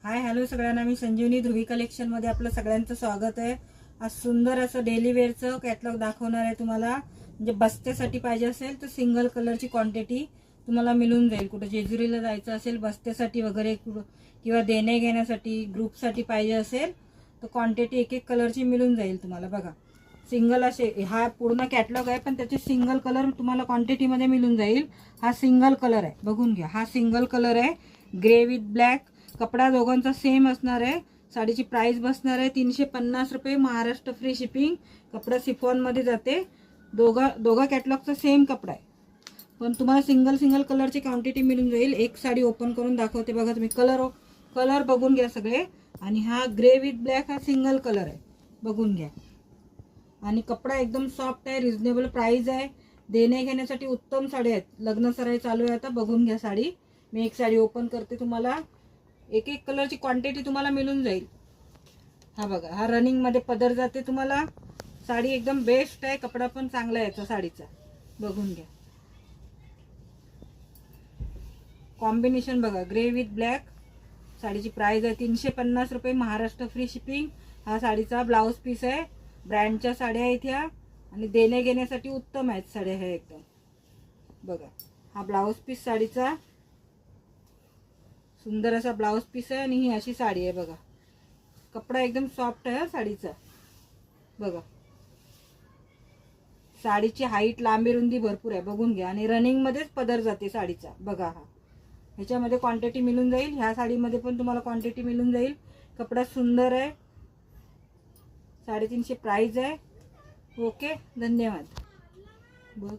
Hi hello सगळ्यांना, मी संजीवनी ध्रुवी collection मध्ये आपलं सगळ्यांचं स्वागत आहे। आज सुंदर असं डेली वेअरचं कॅटलॉग दाखवणार आहे तुम्हाला। म्हणजे बस्त्यासाठी पाहिजे असेल तर सिंगल कलरची क्वांटिटी तुम्हाला मिळून जाईल। कुठे जेजुरीला जायचं असेल बस्त्यासाठी वगैरे किंवा देणे घेण्यासाठी ग्रुपसाठी पाहिजे असेल तर क्वांटिटी एक एक कलरची मिळून जाईल तुम्हाला। बघा सिंगल असे हा पूर्ण कॅटलॉग आहे, पण त्याचे सिंगल कलर तुम्हाला क्वांटिटी मध्ये मिळून जाईल। हा सिंगल कलर आहे, बघून घ्या। हा सिंगल कलर आहे, ग्रे विथ ब्लॅक। कपडा दोघांचा सेम असणार आहे। साडीची प्राइस बसणार आहे 350 रुपये, महाराष्ट्र फ्री शिपिंग। कपडा सिफॉन मध्ये जाते। दोघा कॅटलॉगचा सेम कपडा आहे, पण तुम्हाला सिंगल सिंगल कलरची क्वांटिटी मिळून जाईल। एक साडी ओपन करून दाखवते बघा तुम्ही। कलर बघून घ्या सगळे। आणि हा ग्रे विथ ब्लॅक हा सिंगल कलर आहे, बघून घ्या। आणि कपडा एकदम सॉफ्ट आहे, रिजनेबल प्राइस आहे। देणे घेण्यासाठी उत्तम साडी आहेत। लग्न सराई चालू आहे आता, बघून घ्या साडी। मी एक साडी ओपन करते, तुम्हाला एक एक कलरची क्वांटिटी तुम्हाला मिळून जाईल। हा बघा, हा रनिंग मध्ये पदर जाते तुम्हाला। साडी एकदम बेस्ट आहे, कपडा पण चांगला आहे याचा साडीचा, बघून घ्या। कॉम्बिनेशन बघा, ग्रे विथ ब्लॅक। साडीची प्राइस आहे 350 रुपये, महाराष्ट्र फ्री शिपिंग। हा साडीचा ब्लाउज पीस आहे। ब्रँडच्या साड्या आहेत ह्या, आणि देणे घेण्यासाठी उत्तम आहेत साड्या ह्या एकदम। बघा हा ब्लाउज पीस साडीचा, सुंदर असा ब्लाउज पीस आहे। आणि ही अशी साडी आहे बघा। कपडा एकदम सॉफ्ट आहे साडीचा, बघा। साडीची हाईट लांबी रुंदी भरपूर आहे, बघून घ्या। आणि रनिंग मध्येच पदर जाते साडीचा, बघा। हा ह्याच्यामध्ये क्वांटिटी मिळून जाईल। ह्या साडीमध्ये पण तुम्हाला क्वांटिटी मिळून जाईल। कपडा सुंदर आहे, 350 प्राइस आहे। ओके, धन्यवाद। बघ